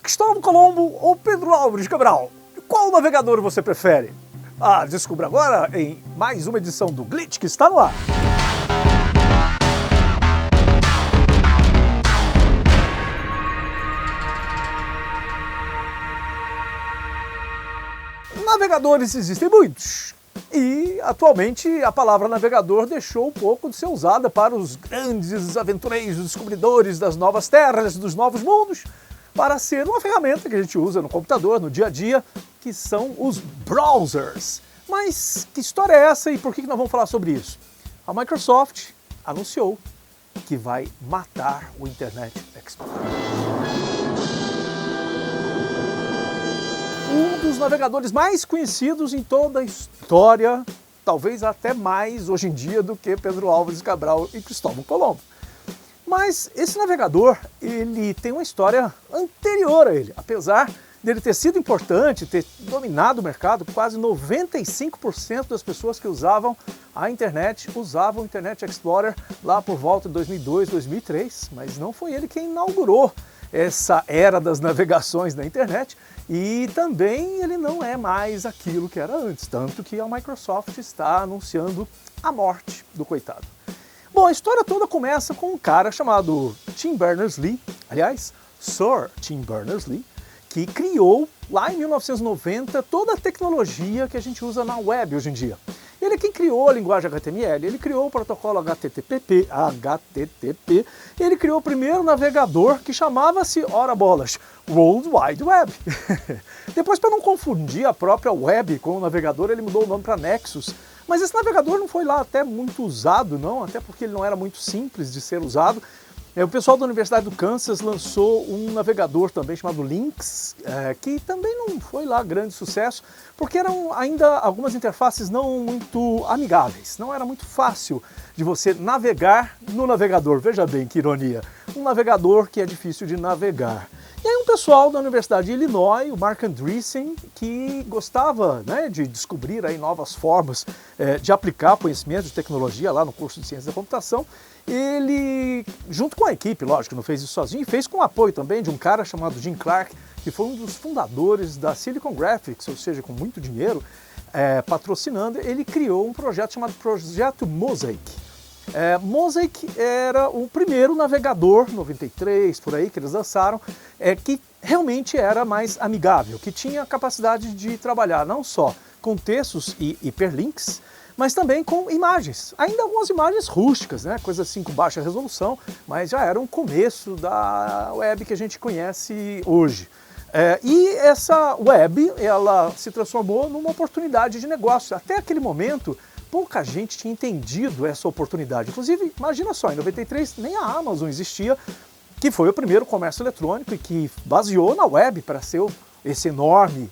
Cristóvão Colombo ou Pedro Álvares Cabral? Qual navegador você prefere? Descubra agora em mais uma edição do Glitch que está no ar. Navegadores existem muitos. E, atualmente, a palavra navegador deixou um pouco de ser usada para os grandes aventureiros, descobridores das novas terras, dos novos mundos, para ser uma ferramenta que a gente usa no computador, no dia a dia, que são os browsers. Mas que história é essa e por que nós vamos falar sobre isso? A Microsoft anunciou que vai matar o Internet Explorer. Um dos navegadores mais conhecidos em toda a história, talvez até mais hoje em dia do que Pedro Álvares Cabral e Cristóvão Colombo. Mas esse navegador, ele tem uma história anterior a ele. Apesar dele ter sido importante, ter dominado o mercado, quase 95% das pessoas que usavam a internet usavam o Internet Explorer lá por volta de 2002, 2003, mas não foi ele quem inaugurou essa era das navegações na internet. E também ele não é mais aquilo que era antes, tanto que a Microsoft está anunciando a morte do coitado. Bom, a história toda começa com um cara chamado Tim Berners-Lee, aliás, Sir Tim Berners-Lee, que criou lá em 1990 toda a tecnologia que a gente usa na web hoje em dia. Ele é quem criou a linguagem HTML, ele criou o protocolo HTTP, ele criou o primeiro navegador que chamava-se, ora bolas, World Wide Web. Depois, para não confundir a própria web com o navegador, ele mudou o nome para Nexus. Mas esse navegador não foi lá até muito usado, não, até porque ele não era muito simples de ser usado. O pessoal da Universidade do Kansas lançou um navegador também chamado Lynx, que também não foi lá grande sucesso, porque eram ainda algumas interfaces não muito amigáveis. Não era muito fácil de você navegar no navegador. Veja bem que ironia. Um navegador que é difícil de navegar. E aí um pessoal da Universidade de Illinois, o Marc Andreessen, que gostava, né, de descobrir aí novas formas de aplicar conhecimento de tecnologia lá no curso de Ciência da Computação, ele, junto com a equipe, lógico, não fez isso sozinho, fez com o apoio também de um cara chamado Jim Clark, que foi um dos fundadores da Silicon Graphics, ou seja, com muito dinheiro, patrocinando, ele criou um projeto chamado Projeto Mosaic. Mosaic era o primeiro navegador, 93, por aí, que eles lançaram, que realmente era mais amigável, que tinha a capacidade de trabalhar não só com textos e hiperlinks, mas também com imagens. Ainda algumas imagens rústicas, né? Coisas assim com baixa resolução, mas já era um começo da web que a gente conhece hoje. E essa web, ela se transformou numa oportunidade de negócio. Até aquele momento, pouca gente tinha entendido essa oportunidade. Inclusive, imagina só, em 93 nem a Amazon existia, que foi o primeiro comércio eletrônico e que baseou na web para ser esse enorme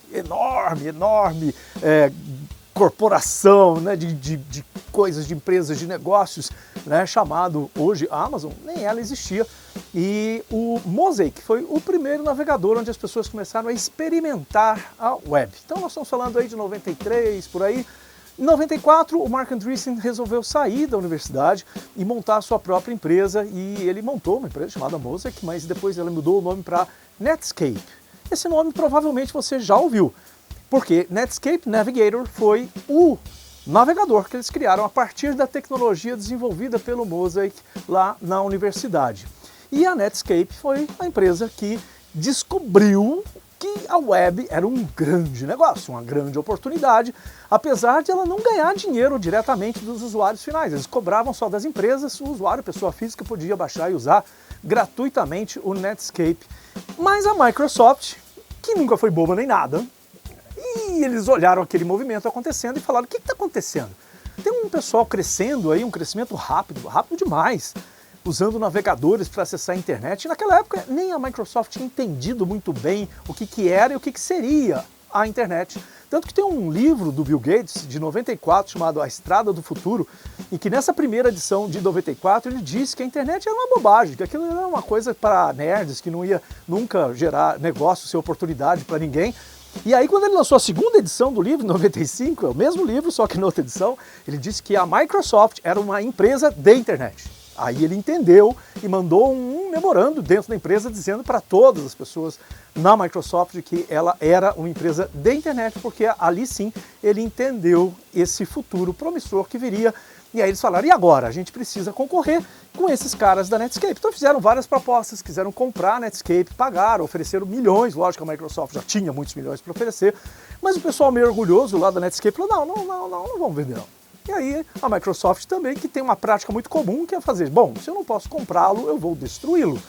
corporação, né, de coisas, de empresas, de negócios, né, chamado hoje Amazon, nem ela existia. E o Mosaic foi o primeiro navegador onde as pessoas começaram a experimentar a web. Então nós estamos falando aí de 93, por aí. Em 94, o Marc Andreessen resolveu sair da universidade e montar a sua própria empresa, e ele montou uma empresa chamada Mosaic, mas depois ele mudou o nome para Netscape. Esse nome provavelmente você já ouviu, porque Netscape Navigator foi o navegador que eles criaram a partir da tecnologia desenvolvida pelo Mosaic lá na universidade. E a Netscape foi a empresa que descobriu que a web era um grande negócio, uma grande oportunidade, apesar de ela não ganhar dinheiro diretamente dos usuários finais. Eles cobravam só das empresas, o usuário, pessoa física, podia baixar e usar gratuitamente o Netscape. Mas a Microsoft, que nunca foi boba nem nada, e eles olharam aquele movimento acontecendo e falaram: o que está acontecendo? Tem um pessoal crescendo aí, um crescimento rápido demais, usando navegadores para acessar a internet. E naquela época nem a Microsoft tinha entendido muito bem o que era e o que seria a internet. Tanto que tem um livro do Bill Gates, de 94, chamado A Estrada do Futuro, em que nessa primeira edição de 94 ele disse que a internet era uma bobagem, que aquilo era uma coisa para nerds, que não ia nunca gerar negócio, ser oportunidade para ninguém. E aí quando ele lançou a segunda edição do livro, em 95, é o mesmo livro, só que na outra edição, ele disse que a Microsoft era uma empresa de internet. Aí ele entendeu e mandou um memorando dentro da empresa dizendo para todas as pessoas na Microsoft que ela era uma empresa de internet, porque ali sim ele entendeu esse futuro promissor que viria. E aí eles falaram, e agora? A gente precisa concorrer com esses caras da Netscape. Então fizeram várias propostas, quiseram comprar a Netscape, pagaram, ofereceram milhões, lógico que a Microsoft já tinha muitos milhões para oferecer, mas o pessoal meio orgulhoso lá da Netscape falou, não vamos vender não. E aí a Microsoft também, que tem uma prática muito comum, que é fazer, bom, se eu não posso comprá-lo, eu vou destruí-lo.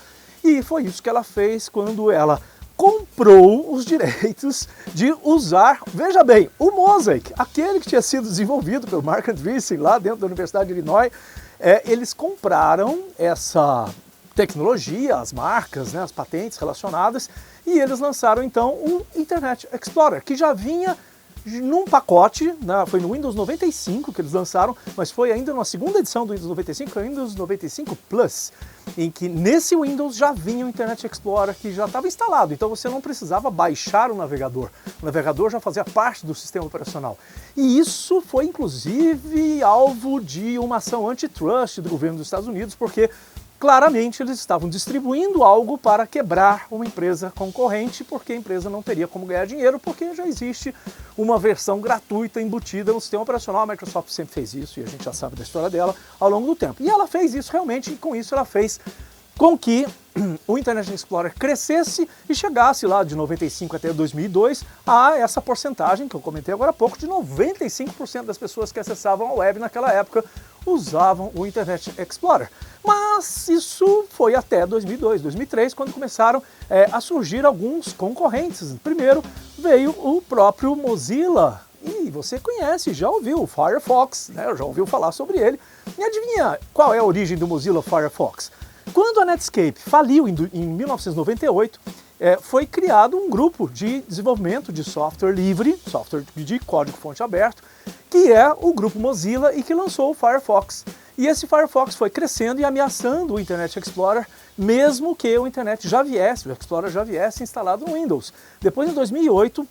E foi isso que ela fez quando ela comprou os direitos de usar, veja bem, o Mosaic, aquele que tinha sido desenvolvido pelo Mark Andreessen lá dentro da Universidade de Illinois. Eles compraram essa tecnologia, as marcas, né, as patentes relacionadas, e eles lançaram então o Internet Explorer, que já vinha num pacote, né, foi no Windows 95 que eles lançaram, mas foi ainda na segunda edição do Windows 95, foi o Windows 95 Plus, em que nesse Windows já vinha o Internet Explorer que já estava instalado, então você não precisava baixar o navegador já fazia parte do sistema operacional. E isso foi inclusive alvo de uma ação antitrust do governo dos Estados Unidos, porque claramente eles estavam distribuindo algo para quebrar uma empresa concorrente, porque a empresa não teria como ganhar dinheiro, porque já existe uma versão gratuita embutida no sistema operacional. A Microsoft sempre fez isso, e a gente já sabe da história dela ao longo do tempo. E ela fez isso realmente, e com isso ela fez com que o Internet Explorer crescesse e chegasse lá de 95 até 2002 a essa porcentagem que eu comentei agora há pouco, de 95% das pessoas que acessavam a web naquela época usavam o Internet Explorer. Mas isso foi até 2002, 2003, quando começaram a surgir alguns concorrentes. Primeiro veio o próprio Mozilla, e você conhece, já ouviu o Firefox, né? Já ouviu falar sobre ele. E adivinha qual é a origem do Mozilla Firefox? Quando a Netscape faliu em 1998, foi criado um grupo de desenvolvimento de software livre, software de código-fonte aberto, que é o grupo Mozilla e que lançou o Firefox. E esse Firefox foi crescendo e ameaçando o Internet Explorer, mesmo que o Explorer já viesse instalado no Windows. Depois, em 2008,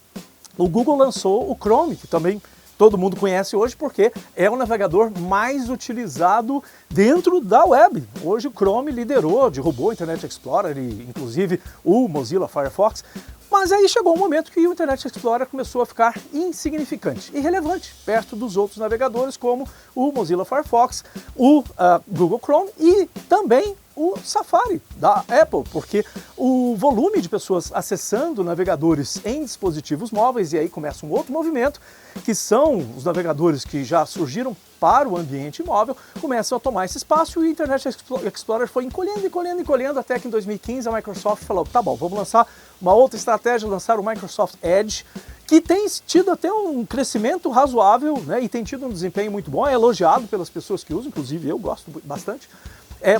o Google lançou o Chrome, que também todo mundo conhece hoje porque é o navegador mais utilizado dentro da web. Hoje o Chrome derrubou o Internet Explorer e inclusive o Mozilla Firefox. Mas aí chegou um momento que o Internet Explorer começou a ficar insignificante, irrelevante, perto dos outros navegadores como o Mozilla Firefox, o Google Chrome e também o Safari da Apple, porque o volume de pessoas acessando navegadores em dispositivos móveis, e aí começa um outro movimento, que são os navegadores que já surgiram para o ambiente móvel, começam a tomar esse espaço e o Internet Explorer foi encolhendo, até que em 2015 a Microsoft falou, tá bom, vamos lançar uma outra estratégia, lançar o Microsoft Edge, que tem tido até um crescimento razoável, né, e tem tido um desempenho muito bom, é elogiado pelas pessoas que usam, inclusive eu gosto bastante.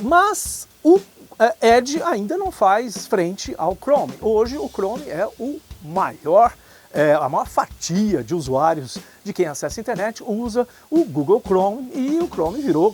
Mas o Edge ainda não faz frente ao Chrome. Hoje o Chrome é a maior fatia de usuários de quem acessa a internet usa o Google Chrome, e o Chrome virou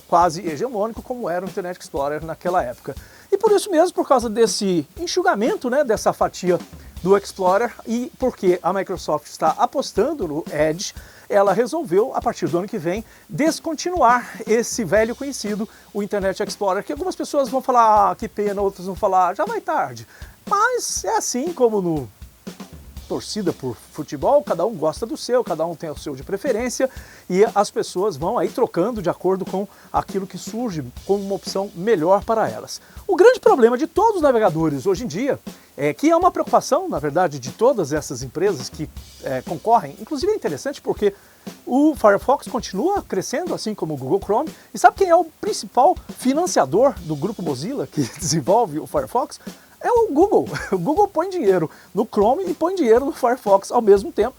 quase hegemônico como era o Internet Explorer naquela época. E por isso mesmo, por causa desse enxugamento, né, dessa fatia do Explorer, e porque a Microsoft está apostando no Edge, ela resolveu, a partir do ano que vem, descontinuar esse velho conhecido, o Internet Explorer, que algumas pessoas vão falar, que pena, outras vão falar, já vai tarde. Mas é assim como no torcida por futebol, cada um gosta do seu, cada um tem o seu de preferência, e as pessoas vão aí trocando de acordo com aquilo que surge como uma opção melhor para elas. O grande problema de todos os navegadores hoje em dia, que é uma preocupação, na verdade, de todas essas empresas que concorrem, inclusive é interessante porque o Firefox continua crescendo, assim como o Google Chrome, e sabe quem é o principal financiador do grupo Mozilla que desenvolve o Firefox? É o Google. O Google põe dinheiro no Chrome e põe dinheiro no Firefox ao mesmo tempo.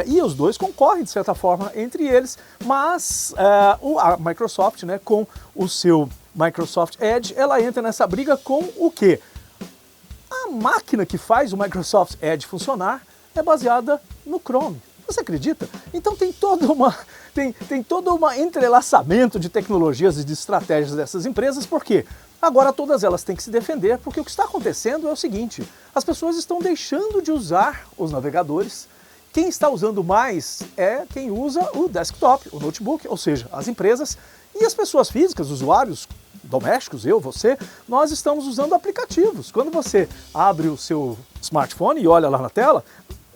E os dois concorrem, de certa forma, entre eles, mas a Microsoft, né, com o seu Microsoft Edge, ela entra nessa briga com o quê? A máquina que faz o Microsoft Edge funcionar é baseada no Chrome. Você acredita? Então tem todo um entrelaçamento de tecnologias e de estratégias dessas empresas, porque agora todas elas têm que se defender, porque o que está acontecendo é o seguinte, as pessoas estão deixando de usar os navegadores, quem está usando mais é quem usa o desktop, o notebook, ou seja, as empresas, e as pessoas físicas, usuários domésticos, eu, você, nós estamos usando aplicativos. Quando você abre o seu smartphone e olha lá na tela,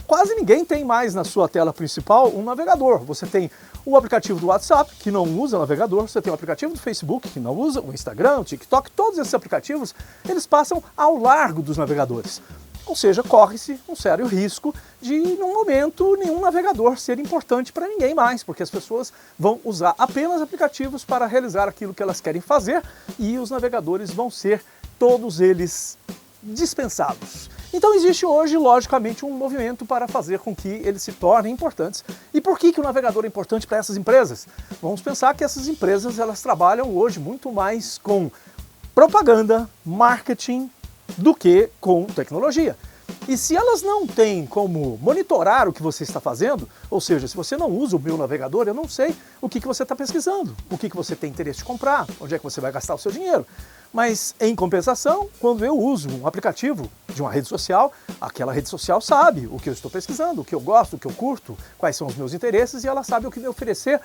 quase ninguém tem mais na sua tela principal um navegador. Você tem o aplicativo do WhatsApp, que não usa navegador, você tem o aplicativo do Facebook, que não usa, o Instagram, o TikTok, todos esses aplicativos, eles passam ao largo dos navegadores. Ou seja, corre-se um sério risco de, num momento, nenhum navegador ser importante para ninguém mais, porque as pessoas vão usar apenas aplicativos para realizar aquilo que elas querem fazer e os navegadores vão ser, todos eles, dispensados. Então existe hoje, logicamente, um movimento para fazer com que eles se tornem importantes. E por que o navegador é importante para essas empresas? Vamos pensar que essas empresas elas trabalham hoje muito mais com propaganda, marketing, do que com tecnologia. E se elas não têm como monitorar o que você está fazendo, ou seja, se você não usa o meu navegador, eu não sei o que você está pesquisando, o que você tem interesse de comprar, onde é que você vai gastar o seu dinheiro. Mas, em compensação, quando eu uso um aplicativo de uma rede social, aquela rede social sabe o que eu estou pesquisando, o que eu gosto, o que eu curto, quais são os meus interesses e ela sabe o que me oferecer.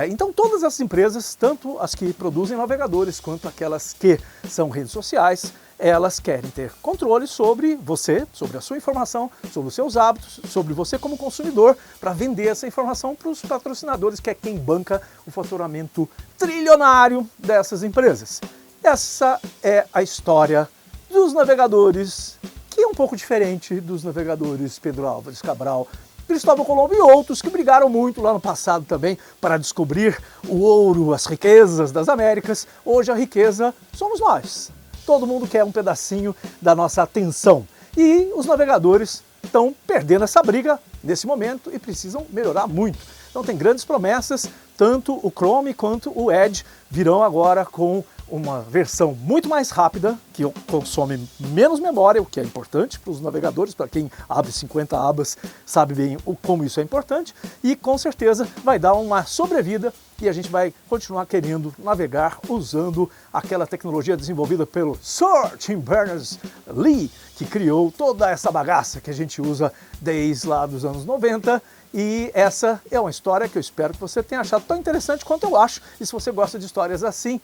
Então, todas as empresas, tanto as que produzem navegadores quanto aquelas que são redes sociais, elas querem ter controle sobre você, sobre a sua informação, sobre os seus hábitos, sobre você como consumidor, para vender essa informação para os patrocinadores, que é quem banca o faturamento trilionário dessas empresas. Essa é a história dos navegadores, que é um pouco diferente dos navegadores Pedro Álvares Cabral, Cristóvão Colombo e outros que brigaram muito lá no passado também para descobrir o ouro, as riquezas das Américas. Hoje a riqueza somos nós. Todo mundo quer um pedacinho da nossa atenção. E os navegadores estão perdendo essa briga nesse momento e precisam melhorar muito. Então tem grandes promessas, tanto o Chrome quanto o Edge virão agora com uma versão muito mais rápida, que consome menos memória, o que é importante para os navegadores, para quem abre 50 abas sabe bem como isso é importante, e com certeza vai dar uma sobrevida e a gente vai continuar querendo navegar usando aquela tecnologia desenvolvida pelo Sir Tim Berners-Lee, que criou toda essa bagaça que a gente usa desde lá dos anos 90, e essa é uma história que eu espero que você tenha achado tão interessante quanto eu acho, e se você gosta de histórias assim,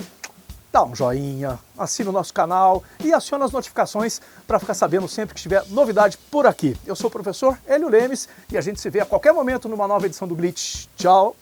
dá um joinha, assina o nosso canal e aciona as notificações para ficar sabendo sempre que tiver novidade por aqui. Eu sou o professor Hélio Lemes e a gente se vê a qualquer momento numa nova edição do Glitch. Tchau!